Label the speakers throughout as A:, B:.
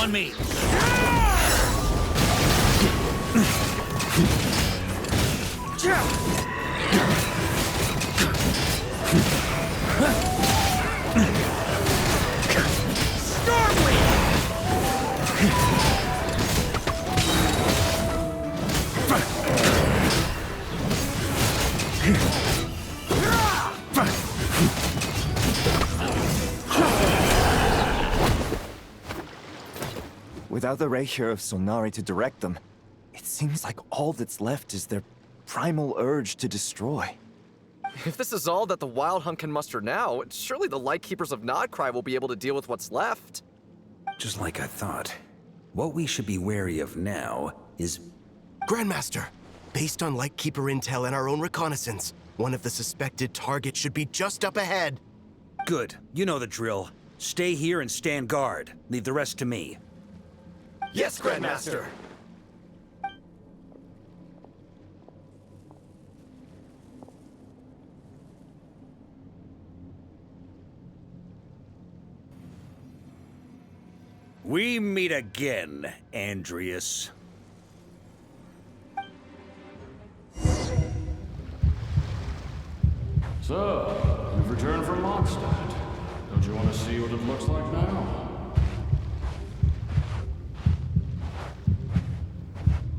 A: on me!
B: Without the Reikir of Solnari to direct them, it seems like all that's left is their primal urge to destroy.
C: If this is all that the Wild Hunt can muster now, surely the Lightkeepers of Nodcry will be able to deal with what's left.
A: Just like I thought. What we should be wary of now is...
D: Grandmaster, based on Lightkeeper intel and our own reconnaissance, one of the suspected targets should be just up ahead.
A: Good. You know the drill. Stay here and stand guard. Leave the rest to me.
C: Yes, Grandmaster!
A: We meet again, Andreas.
E: So, you've returned from Mondstadt. Don't you want to see what it looks like now?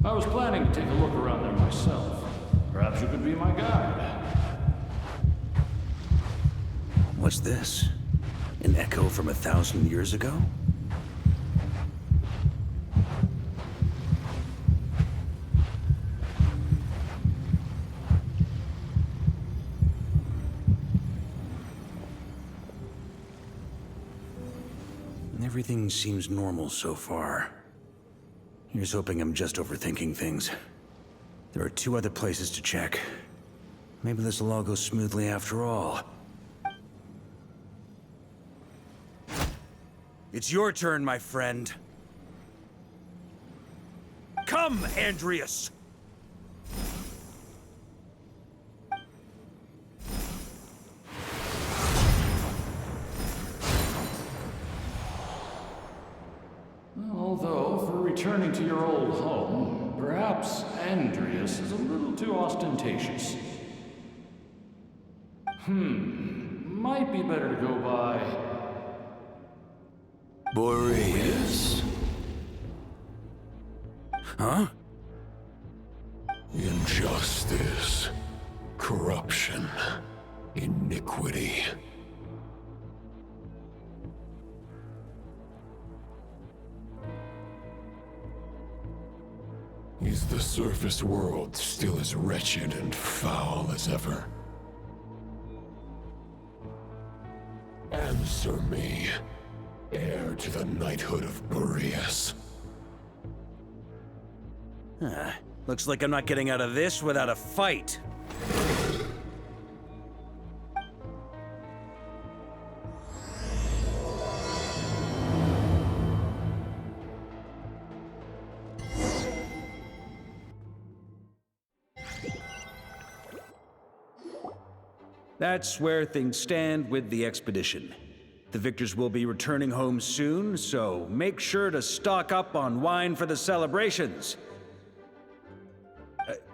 E: I was planning to take a look around there myself. Perhaps you could be my guide.
A: What's this? An echo from 1,000 years ago? Everything seems normal so far. Here's hoping I'm just overthinking things. There are 2 other places to check. Maybe this will all go smoothly after all. It's your turn, my friend. Come, Andreas!
E: Although, for returning to your old home, perhaps Andreas is a little too ostentatious. Might be better to go by...
F: Boreas.
A: Huh?
F: Injustice. Corruption. Iniquity. Is the surface world still as wretched and foul as ever? Answer me, heir to the knighthood of Boreas.
A: Looks like I'm not getting out of this without a fight. That's where things stand with the expedition. The victors will be returning home soon, so make sure to stock up on wine for the celebrations.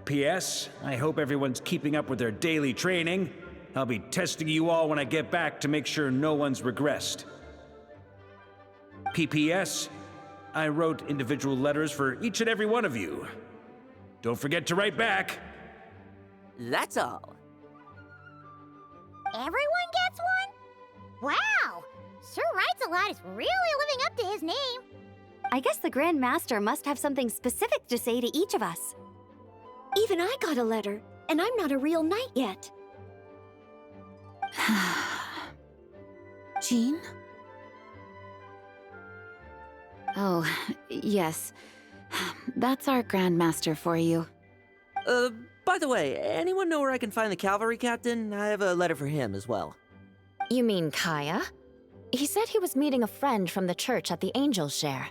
A: P.S. I hope everyone's keeping up with their daily training. I'll be testing you all when I get back to make sure no one's regressed. P.P.S. I wrote individual letters for each and every one of you. Don't forget to write back.
G: That's all.
H: Everyone gets one? Wow! Sir Writes a Lot is really living up to his name.
I: I guess the Grand Master must have something specific to say to each of us. Even I got a letter, and I'm not a real knight yet.
J: Jean? Oh, yes. That's our Grand Master for you.
G: By the way, anyone know where I can find the cavalry captain? I have a letter for him as well.
J: You mean Kaya? He said he was meeting a friend from the church at the Angel Share.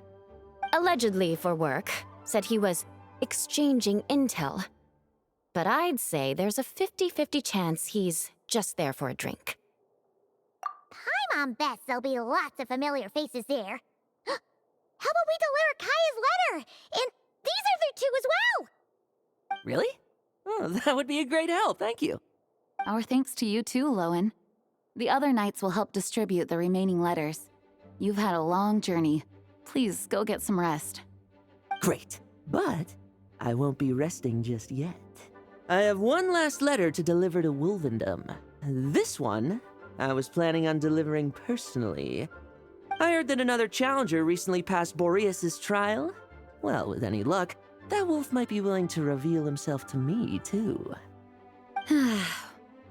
J: Allegedly for work. Said he was exchanging intel. But I'd say there's a 50-50 chance he's just there for a drink.
H: Paimon bets there'll be lots of familiar faces there. How about we deliver Kaya's letter? And these other two as well!
G: Really? Oh, that would be a great help, thank you.
K: Our thanks to you too, Lowen. The other knights will help distribute the remaining letters. You've had a long journey. Please go get some rest.
G: Great, but I won't be resting just yet. I have one last letter to deliver to Wolvendom. This one, I was planning on delivering personally. I heard that another challenger recently passed Boreas's trial. Well, with any luck, that wolf might be willing to reveal himself to me, too.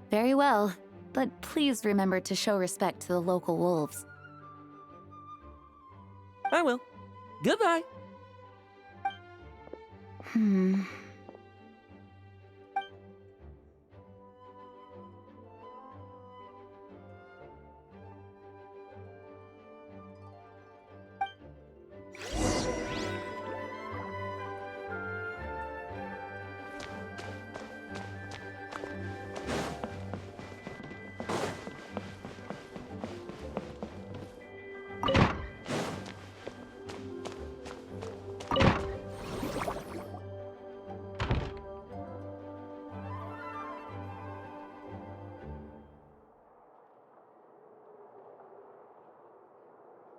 K: Very well, but please remember to show respect to the local wolves.
G: I will. Goodbye.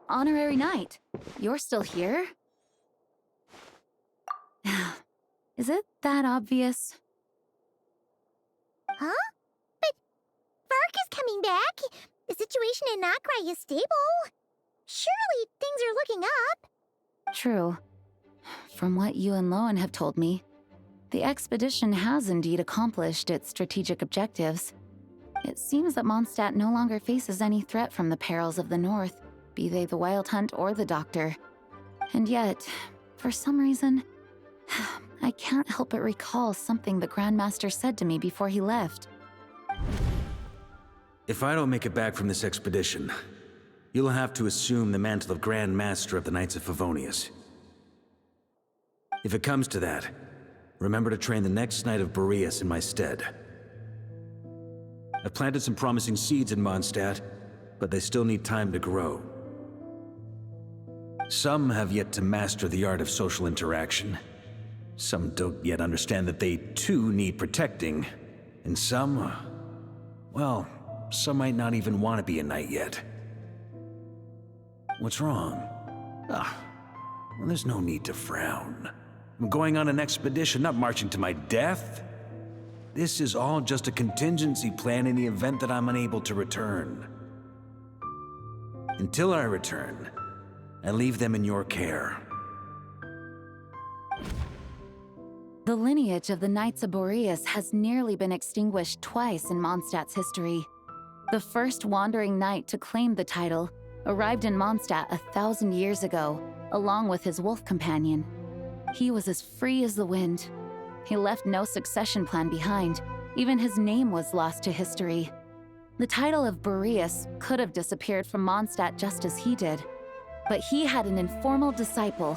K: Honorary Knight, you're still here? Is it that obvious?
H: Huh? But Vark is coming back. The situation in Notcry is stable. Surely things are looking up.
K: True. From what you and Lowen have told me, the expedition has indeed accomplished its strategic objectives. It seems that Mondstadt no longer faces any threat from the perils of the North, be they the Wild Hunt or the Doctor. And yet, for some reason, I can't help but recall something the Grandmaster said to me before he left.
A: If I don't make it back from this expedition, you'll have to assume the mantle of Grand Master of the Knights of Favonius. If it comes to that, remember to train the next Knight of Boreas in my stead. I've planted some promising seeds in Mondstadt, but they still need time to grow. Some have yet to master the art of social interaction. Some don't yet understand that they too need protecting. And some, well, some might not even want to be a knight yet. What's wrong? Well, there's no need to frown. I'm going on an expedition, not marching to my death. This is all just a contingency plan in the event that I'm unable to return. Until I return, I leave them in your care.
K: The lineage of the Knights of Boreas has nearly been extinguished twice in Mondstadt's history. The first wandering knight to claim the title arrived in Mondstadt 1,000 years ago, along with his wolf companion. He was as free as the wind. He left no succession plan behind. Even his name was lost to history. The title of Boreas could have disappeared from Mondstadt just as he did. But he had an informal disciple,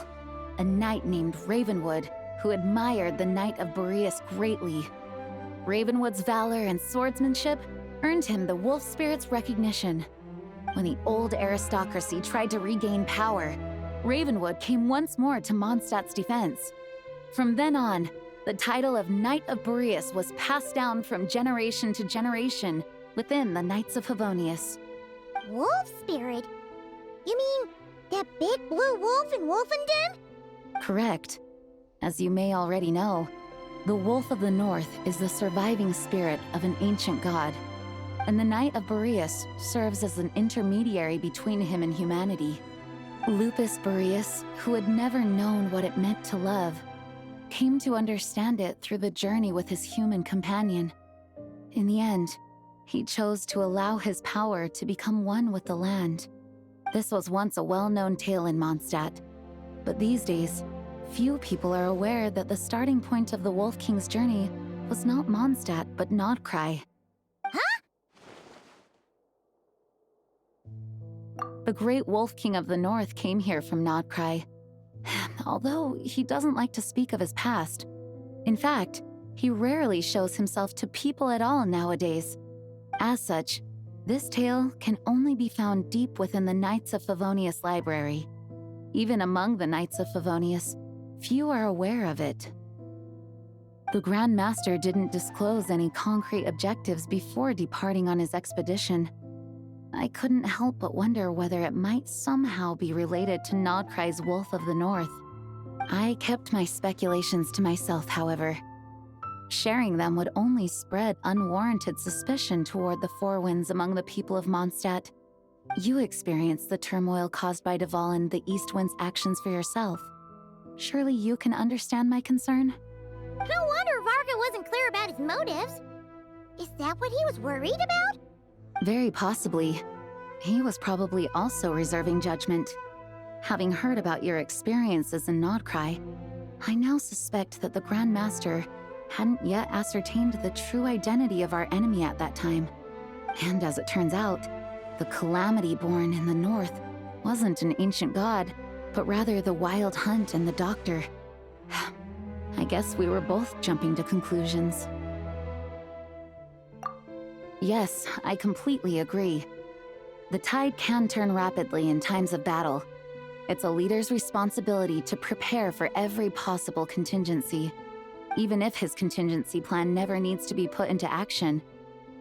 K: a knight named Ravenwood, who admired the Knight of Boreas greatly. Ravenwood's valor and swordsmanship earned him the wolf spirit's recognition. When the old aristocracy tried to regain power, Ravenwood came once more to Mondstadt's defense. From then on, the title of Knight of Boreas was passed down from generation to generation within the Knights of Favonius.
H: Wolf spirit? You mean that big blue wolf in Wolfenden?
K: Correct. As you may already know, the Wolf of the North is the surviving spirit of an ancient god, and the Knight of Boreas serves as an intermediary between him and humanity. Lupus Boreas, who had never known what it meant to love, came to understand it through the journey with his human companion. In the end, he chose to allow his power to become one with the land. This was once a well-known tale in Mondstadt, but these days, few people are aware that the starting point of the Wolf King's journey was not Mondstadt, but Nodcry.
H: Huh?
K: The great Wolf King of the North came here from Nodcry, although he doesn't like to speak of his past. In fact, he rarely shows himself to people at all nowadays. As such, this tale can only be found deep within the Knights of Favonius library. Even among the Knights of Favonius, few are aware of it. The Grand Master didn't disclose any concrete objectives before departing on his expedition. I couldn't help but wonder whether it might somehow be related to Nodcry's Wolf of the North. I kept my speculations to myself, however. Sharing them would only spread unwarranted suspicion toward the Four Winds among the people of Mondstadt. You experienced the turmoil caused by Duval and the East Wind's actions for yourself. Surely you can understand my concern?
H: No wonder Varga wasn't clear about his motives. Is that what he was worried about?
K: Very possibly. He was probably also reserving judgment. Having heard about your experiences in Nodcry, I now suspect that the Grand Master hadn't yet ascertained the true identity of our enemy at that time. And as it turns out, the Calamity born in the north wasn't an ancient god, but rather the Wild Hunt and the Doctor. I guess we were both jumping to conclusions. Yes, I completely agree. The tide can turn rapidly in times of battle. It's a leader's responsibility to prepare for every possible contingency. Even if his contingency plan never needs to be put into action,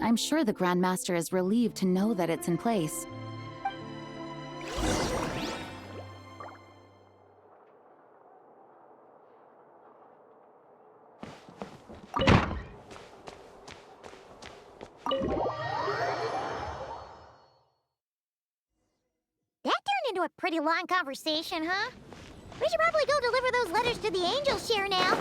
K: I'm sure the Grand Master is relieved to know that it's in place.
H: That turned into a pretty long conversation, huh? We should probably go deliver those letters to the Angel Share now.